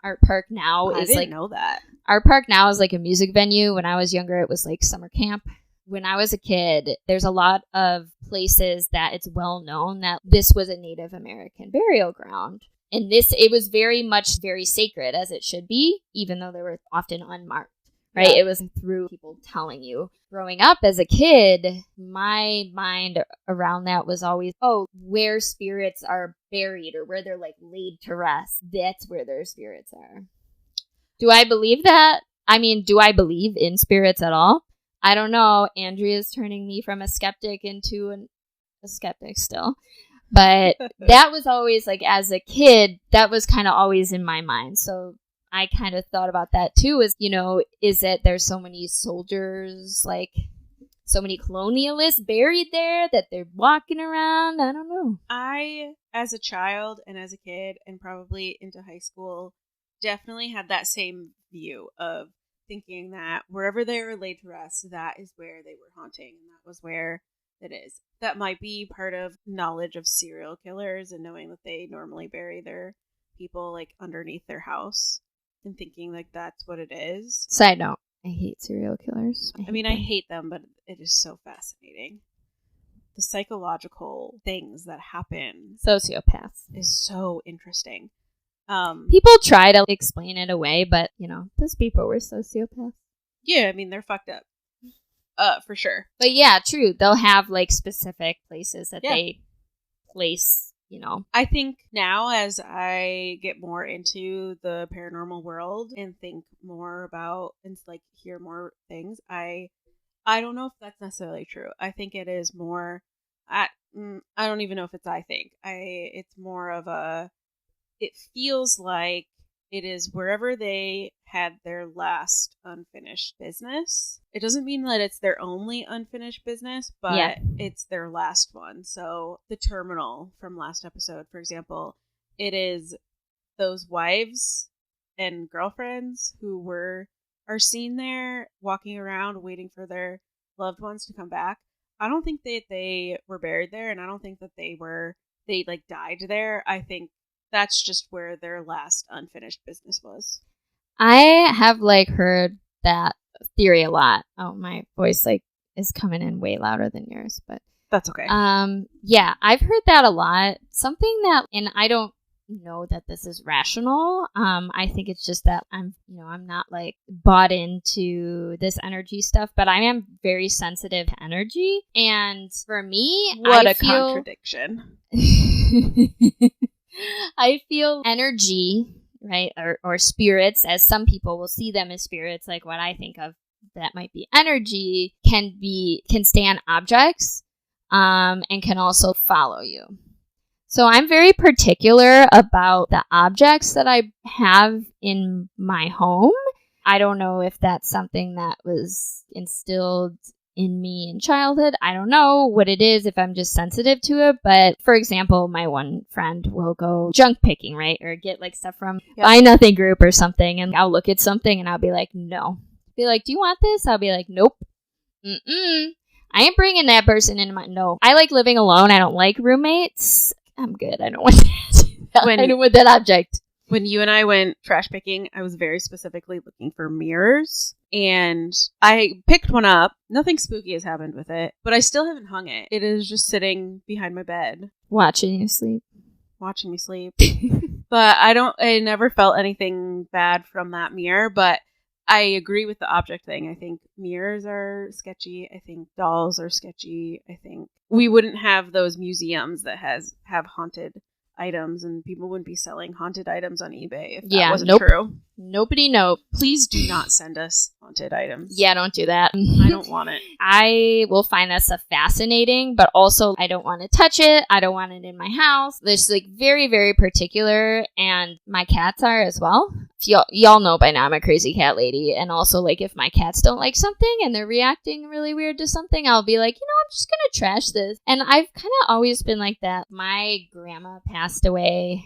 Art Park now I didn't know that. Art Park now is like a music venue. When I was younger, it was like summer camp. When I was a kid, there's a lot of places that it's well known that this was a Native American burial ground. And it was very much very sacred, as it should be, even though they were often unmarked. Right? Yeah. It was through people telling you. Growing up as a kid, my mind around that was always, where spirits are buried or where they're like laid to rest. That's where their spirits are. Do I believe that? I mean, do I believe in spirits at all? I don't know. Andrea's turning me from a skeptic into a skeptic still. But that was always, like, as a kid, that was kind of always in my mind. So I kind of thought about that too, is that there's so many soldiers, like, so many colonialists buried there that they're walking around. I don't know. I, as a child and as a kid and probably into high school, definitely had that same view of thinking that wherever they were laid to rest, that is where they were haunting. And that was where it is. That might be part of knowledge of serial killers and knowing that they normally bury their people, like, underneath their house and thinking, like, that's what it is. Side note, I hate serial killers. I hate them, but it is so fascinating. The psychological things that happen. Sociopaths. Is so interesting. People try to explain it away, but, those people were sociopaths. Yeah, I mean, they're fucked up. For sure. But yeah, true. They'll have, like, specific places that they place, I think now as I get more into the paranormal world and think more about and, like, hear more things, I don't know if that's necessarily true. I think it is more, I don't even know if it's it's more of it feels like it is wherever they had their last unfinished business. It doesn't mean that it's their only unfinished business, but it's their last one. So the terminal from last episode, for example, it is those wives and girlfriends who are seen there walking around waiting for their loved ones to come back. I don't think that they were buried there, and I don't think that they died there. I think that's just where their last unfinished business was. I have, like, heard that theory a lot. Oh, my voice, like, is coming in way louder than yours, but that's okay. Yeah, I've heard that a lot. Something that, and I don't know that this is rational. I think it's just that I'm not, like, bought into this energy stuff, but I am very sensitive to energy, and for me, contradiction. I feel energy, right, or spirits, as some people will see them as spirits, like what I think of that might be energy, can stay on objects, and can also follow you. So I'm very particular about the objects that I have in my home. I don't know if that's something that was instilled in me in childhood. I don't know what it is, if I'm just sensitive to it. But for example, my one friend will go junk picking, right? Or get, like, stuff from Buy Nothing group or something. And I'll look at something and I'll be like, no. Be like, do you want this? I'll be like, nope. I ain't bringing that person into my, no. I like living alone. I don't like roommates. I'm good. I don't want that. I don't want that object. When you and I went trash picking, I was very specifically looking for mirrors, and I picked one up. Nothing spooky has happened with it, but I still haven't hung it. It is just sitting behind my bed. Watching me sleep. But I never felt anything bad from that mirror, but I agree with the object thing. I think mirrors are sketchy. I think dolls are sketchy. I think we wouldn't have those museums that have haunted items, and people wouldn't be selling haunted items on eBay if that wasn't true. Nobody know. Please do not send us haunted items. Yeah, don't do that. I don't want it. I will find that stuff fascinating, but also I don't want to touch it. I don't want it in my house. There's, like, very, very particular, and my cats are as well. Y'all know by now I'm a crazy cat lady, and also, like, if my cats don't like something and they're reacting really weird to something, I'll be like, I'm just gonna trash this. And I've kind of always been like that. My grandma passed away,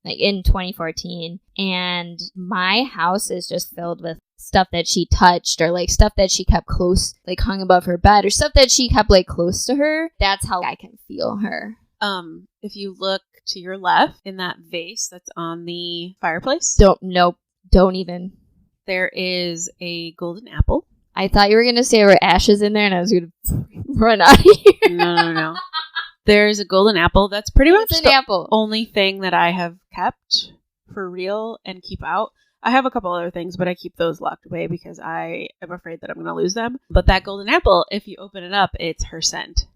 like, in 2014, and my house is just filled with stuff that she touched, or, like, stuff that she kept close, like, hung above her bed, or stuff that she kept, like, close to her. That's how I can feel her. If you look to your left in that vase that's on the fireplace, don't even. There is a golden apple. I thought you were gonna say there were ashes in there, and I was gonna run out of here. No. There's a golden apple. That's pretty much the only thing that I have kept for real and keep out. I have a couple other things, but I keep those locked away because I am afraid that I'm going to lose them. But that golden apple, if you open it up, it's her scent.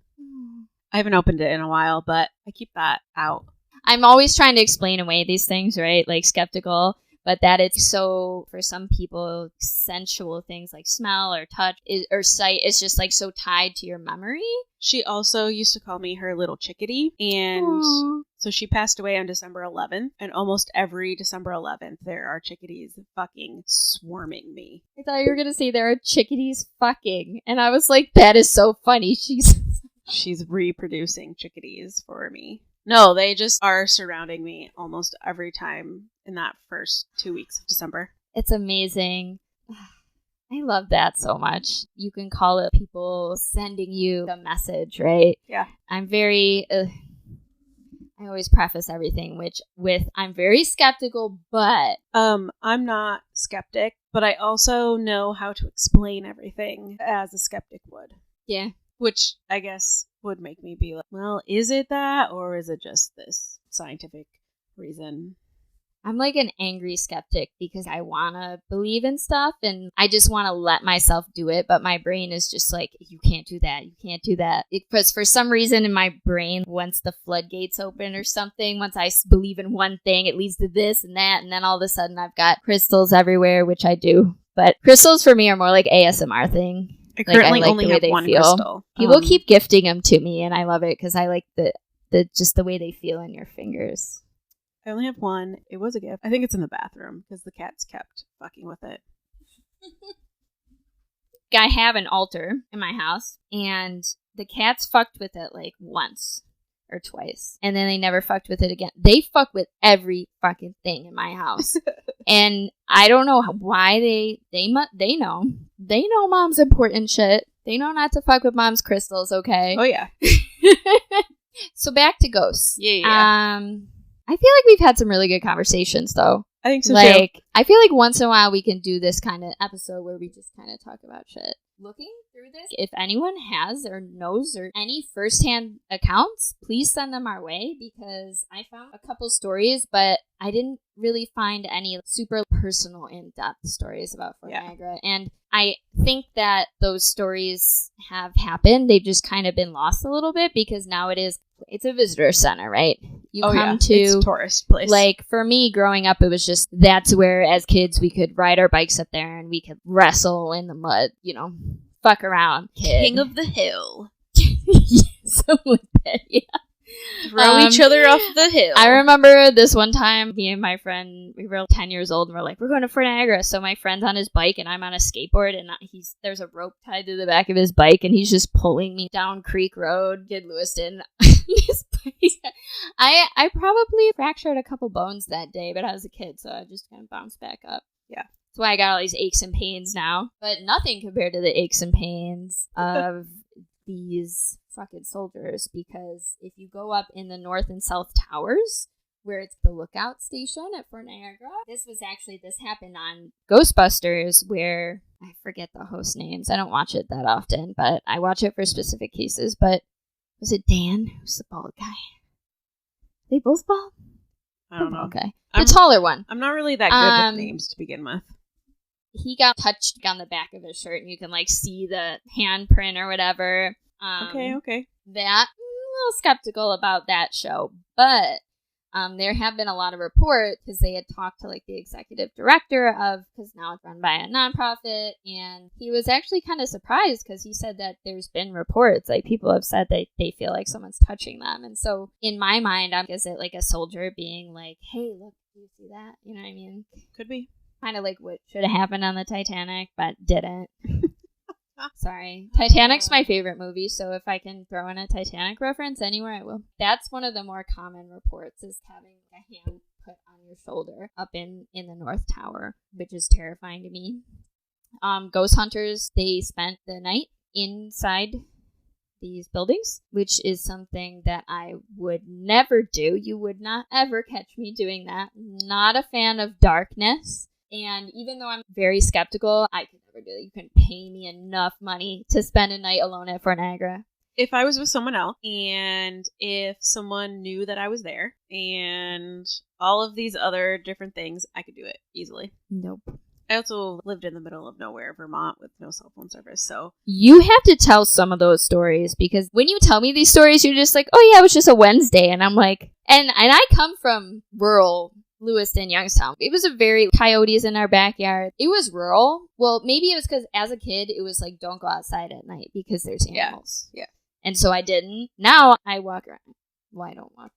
I haven't opened it in a while, but I keep that out. I'm always trying to explain away these things, right? Like, skeptical. but that it's so, for some people, sensual things like smell or touch or sight is just like so tied to your memory. She also used to call me her little chickadee, and Aww. so she passed away on December 11th, and almost every December 11th there are chickadees fucking swarming me. I thought you were gonna say there are chickadees fucking, and I was like, that is so funny. She's reproducing chickadees for me. No, they just are surrounding me almost every time in that first 2 weeks of December. It's amazing. I love that so much. You can call it people sending you a message, right? Yeah. I'm very... I always preface everything with I'm very skeptical, but... I'm not skeptic, but I also know how to explain everything as a skeptic would. Yeah. Which I guess would make me be like, well, is it that, or is it just this scientific reason? I'm like an angry skeptic because I want to believe in stuff and I just want to let myself do it. But my brain is just like, you can't do that. You can't do that. Because for some reason in my brain, once the floodgates open or something, once I believe in one thing, it leads to this and that. And then all of a sudden I've got crystals everywhere, which I do. But crystals for me are more like ASMR thing. I currently like only the way have they one feel. crystal. People keep gifting them to me and I love it because I like the just the way they feel in your fingers. I only have one. It was a gift. I think it's in the bathroom because the cats kept fucking with it. I have an altar in my house, and the cats fucked with it like once or twice, and then they never fucked with it again. They fuck with every fucking thing in my house, and I don't know why they know mom's important shit. They know not to fuck with mom's crystals. Okay. Oh yeah. So back to ghosts. Yeah. I feel like we've had some really good conversations, though. I think so, too. I feel like once in a while we can do this kind of episode where we just kind of talk about shit. Looking through this, if anyone has or knows or any firsthand accounts, please send them our way because I found a couple stories, but I didn't really find any super personal, in-depth stories about Fort Niagara. And I think that those stories have happened. They've just kind of been lost a little bit because now it's a visitor center, right? You come to it's a tourist place. Like for me growing up, it was just that's where as kids we could ride our bikes up there and we could wrestle in the mud, fuck around. King of the hill. Something like that, yeah. Throw each other off the hill. I remember this one time, me and my friend, we were 10 years old, and we're like, we're going to Fort Niagara. So my friend's on his bike, and I'm on a skateboard, and there's a rope tied to the back of his bike, and he's just pulling me down Creek Road, Kid Lewiston. I probably fractured a couple bones that day, but I was a kid, so I just kind of bounced back up. Yeah. That's why I got all these aches and pains now. But nothing compared to the aches and pains of these fucking soldiers, because if you go up in the north and south towers where it's the lookout station at Fort Niagara, this happened on Ghostbusters, where I forget the host names. I don't watch it that often, but I watch it for specific cases. But was it Dan? Who's the bald guy? They both bald? I don't know. Okay. The taller one. I'm not really that good with names to begin with. He got touched on the back of his shirt, and you can see the handprint or whatever. Okay. That, I'm a little skeptical about that show, but there have been a lot of reports because they had talked to the executive director because now it's run by a nonprofit, and he was actually kind of surprised because he said that there's been reports, people have said that they feel like someone's touching them. And so in my mind, is it like a soldier being like, hey, look, do you see that? You know what I mean? Could be. Kind of like what should have happened on the Titanic, but didn't. Sorry. Titanic's my favorite movie, so if I can throw in a Titanic reference anywhere, I will. That's one of the more common reports, is having a hand put on your shoulder up in the North Tower, which is terrifying to me. Ghost hunters, they spent the night inside these buildings, which is something that I would never do. You would not ever catch me doing that. Not a fan of darkness. And even though I'm very skeptical, I could never do that. You couldn't pay me enough money to spend a night alone at Fort Niagara. If I was with someone else, and if someone knew that I was there, and all of these other different things, I could do it easily. Nope. I also lived in the middle of nowhere, Vermont, with no cell phone service, so... You have to tell some of those stories, because when you tell me these stories, you're just like, oh yeah, it was just a Wednesday, and I'm like... And I come from rural Lewiston, Youngstown. It was a very coyotes in our backyard. It was rural. Well, maybe it was because as a kid, it was like, don't go outside at night because there's animals. Yeah. And so I didn't. Now I walk around. Well, I don't walk,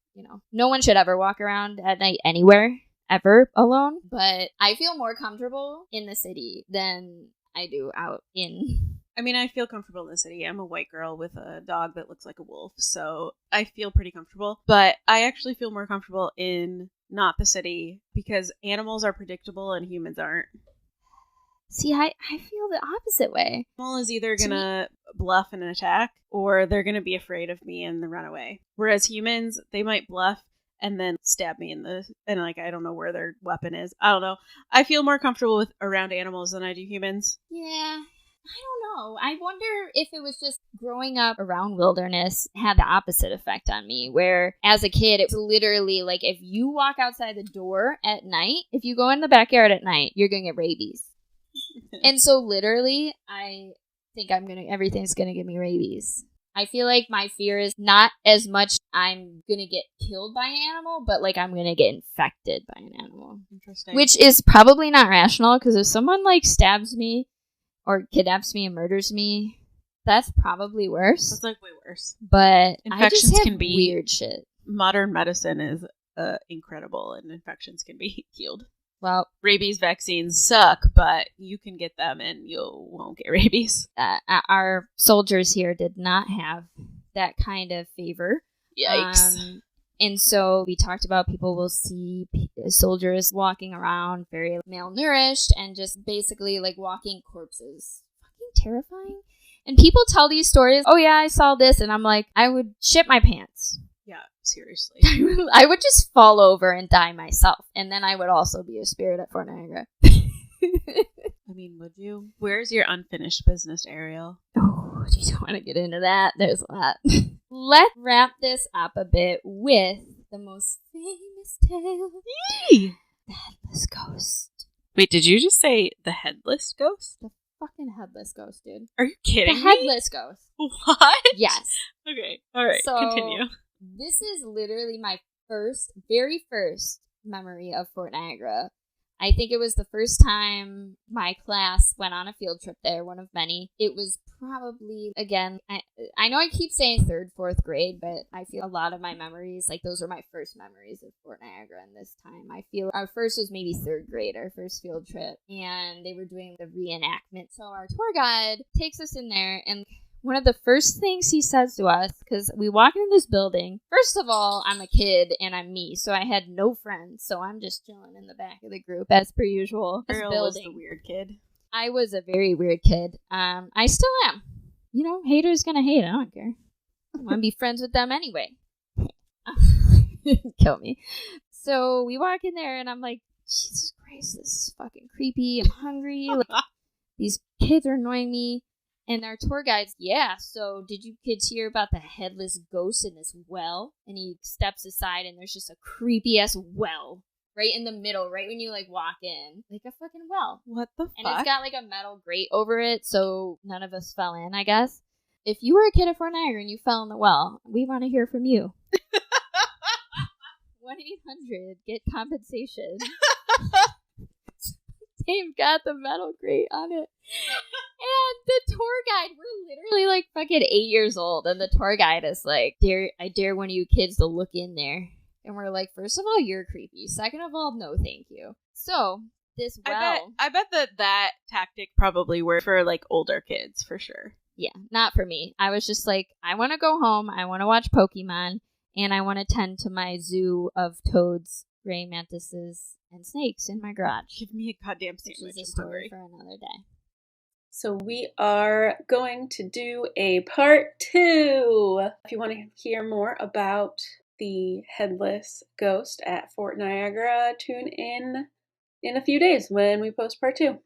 No one should ever walk around at night anywhere, ever, alone. But I feel more comfortable in the city than I do out in... I mean, I feel comfortable in the city. I'm a white girl with a dog that looks like a wolf, so I feel pretty comfortable. But I actually feel more comfortable in not the city because animals are predictable and humans aren't. See, I feel the opposite way. Animal is either going to bluff and attack, or they're going to be afraid of me and run away. Whereas humans, they might bluff and then stab me and like, I don't know where their weapon is. I don't know. I feel more comfortable around animals than I do humans. Yeah. I don't know. I wonder if it was just growing up around wilderness had the opposite effect on me, where as a kid, it was literally like if you walk outside the door at night, if you go in the backyard at night, you're going to get rabies. And so literally, I think everything's going to give me rabies. I feel like my fear is not as much I'm going to get killed by an animal, but like I'm going to get infected by an animal. Interesting. Which is probably not rational because if someone like stabs me, or kidnaps me and murders me, that's probably worse. That's like way worse. But infections I just have can be weird shit. Modern medicine is incredible, and infections can be healed. Well, rabies vaccines suck, but you can get them and you won't get rabies. Our soldiers here did not have that kind of favor. Yikes. And so we talked about people will see soldiers walking around very malnourished and just basically like walking corpses. Fucking terrifying. And people tell these stories, oh yeah, I saw this, and I'm like, I would shit my pants. Yeah, seriously. I would just fall over and die myself. And then I would also be a spirit at Fort Niagara. I mean, would you? Where's your unfinished business, Ariel? Oh, you don't want to get into that. There's a lot. Let's wrap this up a bit with the most famous tale. Yee! The Headless Ghost. Wait, did you just say the Headless Ghost? The fucking Headless Ghost, dude. Are you kidding me? The Headless Ghost. What? Yes. Okay, alright, so, continue. This is literally my very first memory of Fort Niagara. I think it was the first time my class went on a field trip there, one of many. It was probably, again, I know I keep saying 3rd, 4th grade, but I feel a lot of my memories, like those were my first memories of Fort Niagara. And this time, I feel our first was maybe 3rd grade, our first field trip. And they were doing the reenactment. So our tour guide takes us in there, and one of the first things he says to us, because we walk in this building, first of all, I'm a kid and I'm me, so I had no friends, so I'm just chilling in the back of the group as per usual. Ariel was the weird kid. I was a very weird kid. I still am. Haters gonna hate, I don't care. I want to be friends with them anyway. Kill me. So we walk in there and I'm like, Jesus Christ, this is fucking creepy, I'm hungry, like, these kids are annoying me. And our tour guide's, yeah, so did you kids hear about the Headless Ghost in this well? And he steps aside and there's just a creepy-ass well right in the middle, right when you, like, walk in. Like a fucking well. What the fuck? And it's got, like, a metal grate over it, so none of us fell in, I guess. If you were a kid at Fort Niagara and you fell in the well, we want to hear from you. 1-800-GET-COMPENSATION. They've got the metal grate on it. And the tour guide, we're literally like fucking 8 years old, and the tour guide is like, I dare one of you kids to look in there. And we're like, first of all, you're creepy. Second of all, no thank you. So, this well... I bet that tactic probably worked for, like, older kids, for sure. Yeah, not for me. I was just like, I want to go home, I want to watch Pokemon, and I want to tend to my zoo of toads, gray mantises, and snakes in my garage. Give me a goddamn sandwich. Which is a story for another day. So we are going to do a part 2. If you want to hear more about the Headless Ghost at Fort Niagara, tune in a few days when we post part 2.